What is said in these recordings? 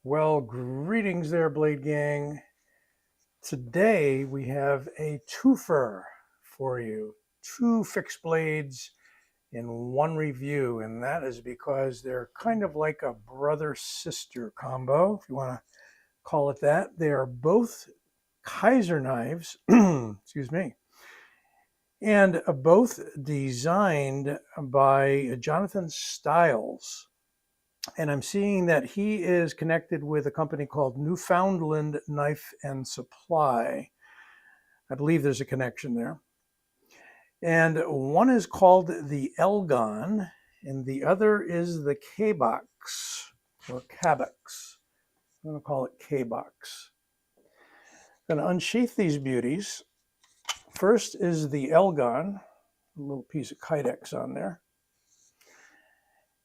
Well, greetings there, Blade Gang. Today we have a twofer for you. Two fixed blades in one review, and that is because they're kind of like a brother-sister combo, if you want to call it that. They are both Kizer knives, excuse me, and both designed by Jonathan Stiles. And I'm seeing that he is connected with a company called Newfoundland Knife and Supply. I believe there's a connection there. And one is called the Elgon, and the other is the Cabox, or Cabox. I'm going to call it Cabox. I'm going to unsheath these beauties. First is the Elgon, a little piece of Kydex on there.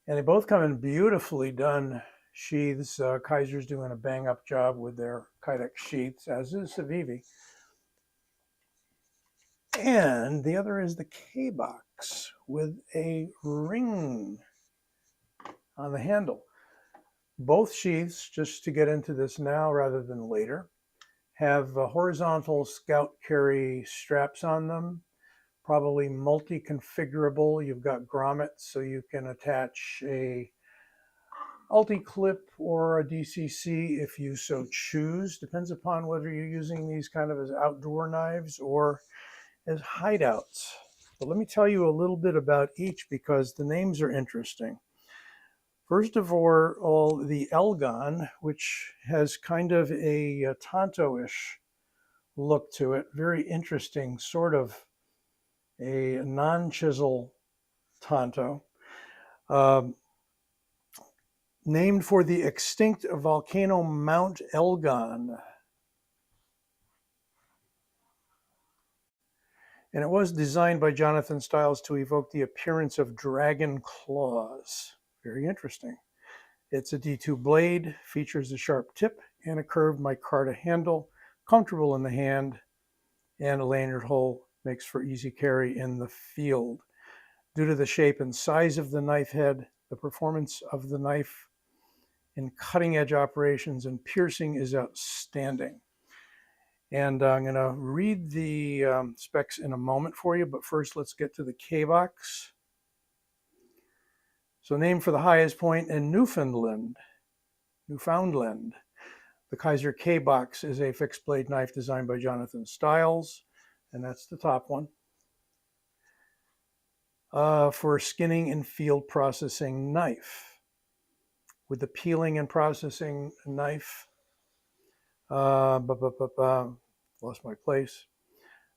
And they both come in beautifully done sheaths. Kizer's doing a bang-up job with their Kydex sheaths, as is Civivi. And the other is the Cabox with a ring on the handle. Both sheaths, just to get into this now rather than later, have horizontal scout carry straps on them, probably multi-configurable. You've got grommets, so you can attach a ulti-clip or a DCC if you so choose. Depends upon whether you're using these kind of as outdoor knives or as hideouts. But let me tell you a little bit about each because the names are interesting. First of all, the Elgon, which has kind of a Tonto-ish look to it, very interesting, sort of a non-chisel Tonto. Named for the extinct volcano Mount Elgon. And it was designed by Jonathan Stiles to evoke the appearance of dragon claws. Very interesting. It's a D2 blade, features a sharp tip and a curved micarta handle, comfortable in the hand, and a lanyard hole makes for easy carry in the field. Due to the shape and size of the knife head, the performance of the knife in cutting edge operations and piercing is outstanding. And I'm going to read the specs in a moment for you, but first let's get to the Cabox. So named for the highest point in Newfoundland. The Kizer Cabox is a fixed blade knife designed by Jonathan Stiles, and that's the top one, for skinning and field processing knife. With the peeling and processing knife, lost my place.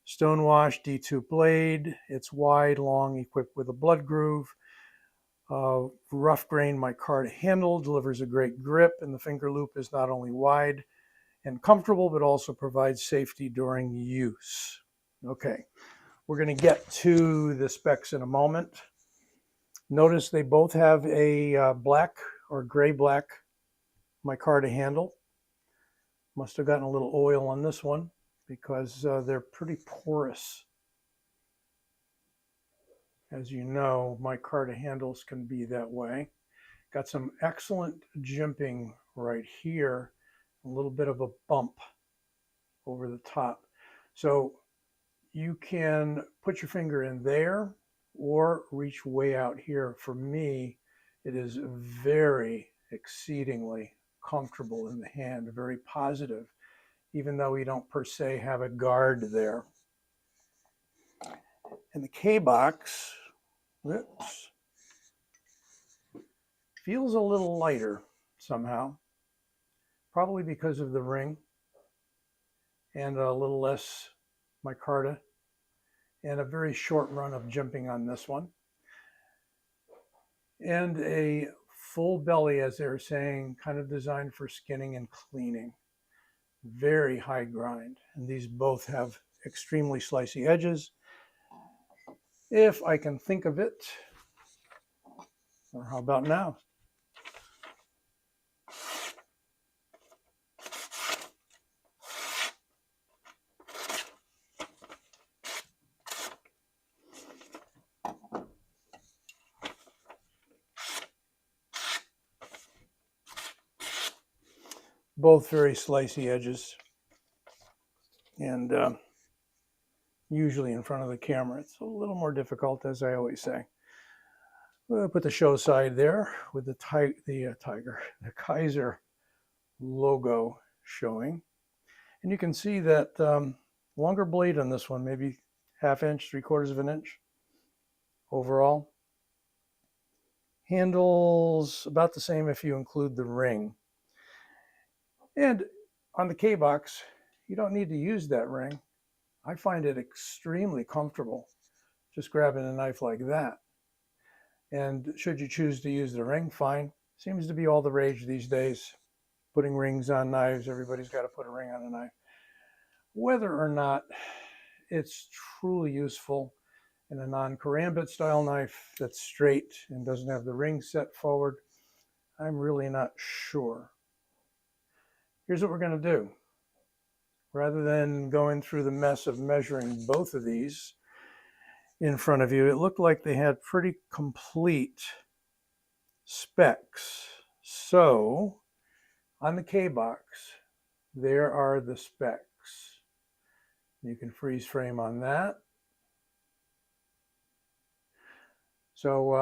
Stonewash D2 blade. It's wide, long, equipped with a blood groove. Rough grain micarta handle delivers a great grip, and the finger loop is not only wide and comfortable, but also provides safety during use. Okay, we're going to get to the specs in a moment. Notice they both have a black or gray-black micarta handle. Must have gotten a little oil on this one because they're pretty porous. As you know, micarta handles can be that way. Got some excellent jimping right here, a little bit of a bump over the top. So you can put your finger in there or reach way out here. For me, it is very exceedingly comfortable in the hand, very positive, even though we don't per se have a guard there. And the Cabox, feels a little lighter somehow, probably because of the ring and a little less micarta and a very short run of jimping on this one. And a full belly, as they were saying, kind of designed for skinning and cleaning. Very high grind. And these both have extremely slicey edges. If I can think of it, or how about now? Both very slicey edges, and usually in front of the camera it's a little more difficult, as I always say. We'll put the show side there with the Kizer logo showing. And you can see that longer blade on this one, maybe ½ inch, 3/4 of an inch overall. Handles about the same if you include the ring. And on the Cabox, you don't need to use that ring. I find it extremely comfortable just grabbing a knife like that. And should you choose to use the ring, fine. Seems to be all the rage these days, putting rings on knives. Everybody's got to put a ring on a knife. Whether or not it's truly useful in a non-karambit style knife that's straight and doesn't have the ring set forward, I'm really not sure. Here's what we're going to do. Rather than going through the mess of measuring both of these in front of you, it looked like they had pretty complete specs. So on the Cabox, there are the specs. You can freeze frame on that. So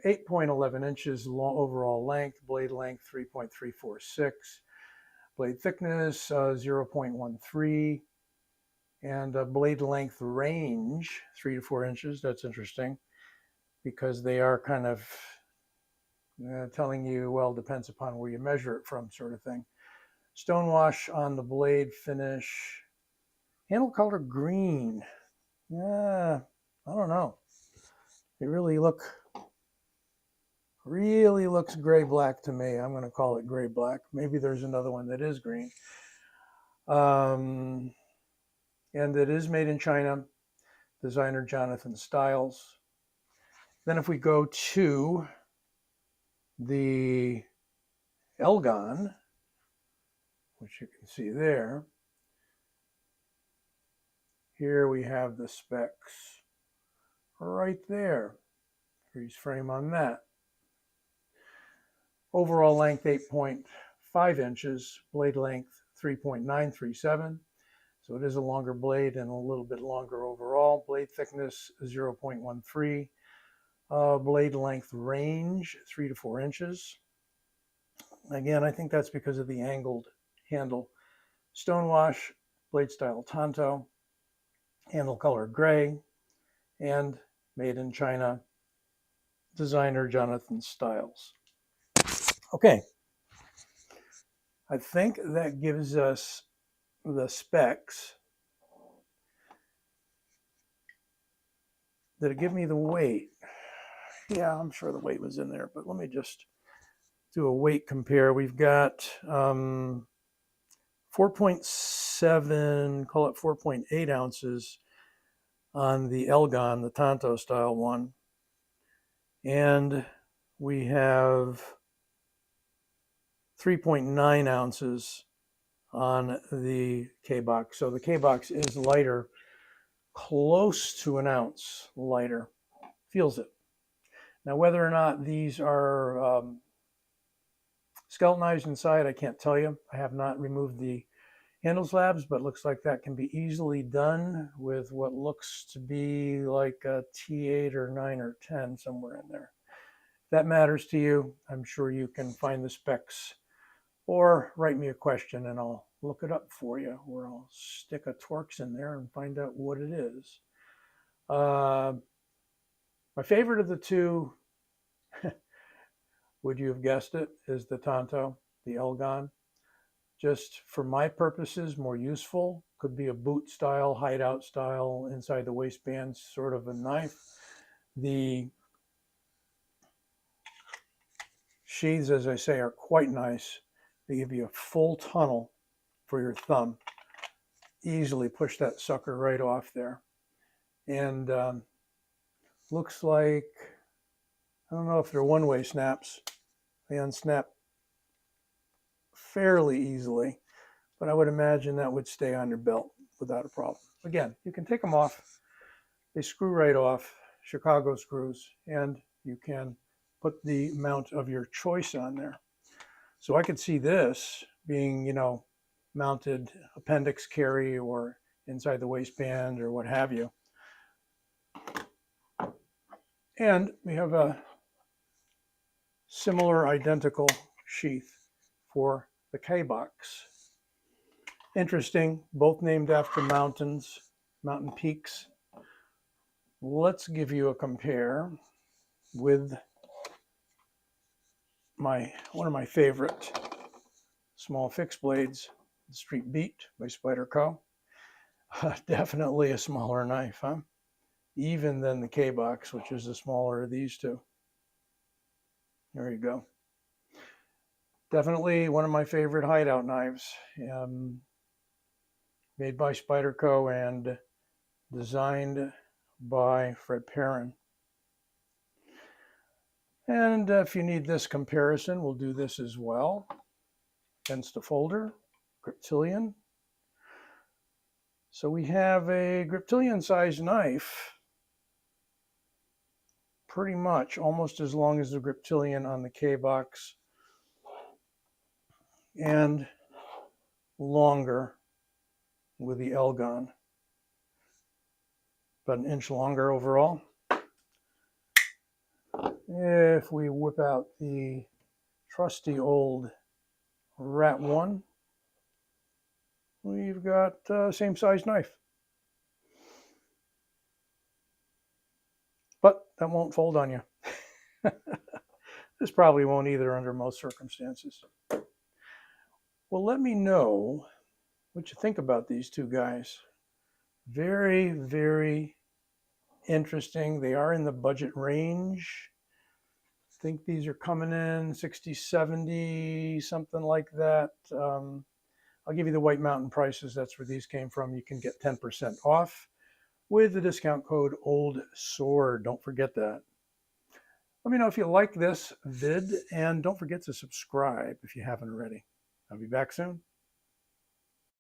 8.11 inches long overall length, blade length 3.346, blade thickness 0.13, and blade length range 3 to 4 inches. That's interesting because they are kind of telling you, well, depends upon where you measure it from, sort of thing. Stonewash on the blade finish. Handle color green. Yeah, I don't know. It really looks gray-black to me. I'm going to call it gray-black. Maybe there's another one that is green. And it is made in China. Designer Jonathan Stiles. Then if we go to the Elgon, which you can see there, here we have the specs right there. Freeze frame on that. Overall length 8.5 inches, blade length 3.937. So it is a longer blade and a little bit longer overall. Blade thickness 0.13. Blade length range 3 to 4 inches. Again, I think that's because of the angled handle. Stonewash, blade style Tanto, handle color gray, and made in China, designer Jonathan Stiles. Okay, I think that gives us the specs. Did it give me the weight? Yeah, I'm sure the weight was in there, but let me just do a weight compare. We've got 4.7, call it 4.8 ounces on the Elgon, the Tanto style one. And we have 3.9 ounces on the Cabox. So the Cabox is lighter, close to an ounce lighter. Feels it. Now, whether or not these are skeleton knives inside, I can't tell you. I have not removed the handle slabs, but looks like that can be easily done with what looks to be like a T8 or 9 or 10, somewhere in there. If that matters to you, I'm sure you can find the specs or write me a question and I'll look it up for you, or I'll stick a Torx in there and find out what it is. My favorite of the two, would you have guessed it, is the Tanto, the Elgon. Just for my purposes, more useful. Could be a boot style, hideout style, inside the waistband sort of a knife. The sheaths, as I say, are quite nice. They give you a full tunnel for your thumb. Easily push that sucker right off there. And looks like, I don't know if they're one-way snaps. They unsnap fairly easily, but I would imagine that would stay on your belt without a problem. Again, you can take them off. They screw right off, Chicago screws, and you can put the mount of your choice on there. So I could see this being, mounted appendix carry or inside the waistband or what have you. And we have a similar identical sheath for the Cabox. Interesting, both named after mountains, mountain peaks. Let's give you a compare with one of my favorite small fixed blades, the Street Beat by Spyderco. Definitely a smaller knife, huh? Even than the Cabox, which is the smaller of these two. There you go. Definitely one of my favorite hideout knives, made by Spyderco and designed by Fred Perrin. And if you need this comparison, we'll do this as well. Against a folder, Griptilian. So we have a Griptilian size knife, pretty much almost as long as the Griptilian on the Cabox, and longer with the Elgon, about an inch longer overall. If we whip out the trusty old Rat 1, we've got same size knife. But that won't fold on you. This probably won't either under most circumstances. Well, let me know what you think about these two guys. Very, very interesting. They are in the budget range. I think these are coming in 60, 70, something like that. I'll give you the White Mountain prices. That's where these came from. You can get 10% off with the discount code OLDSWORD. Don't forget that. Let me know if you like this vid, and don't forget to subscribe if you haven't already. I'll be back soon.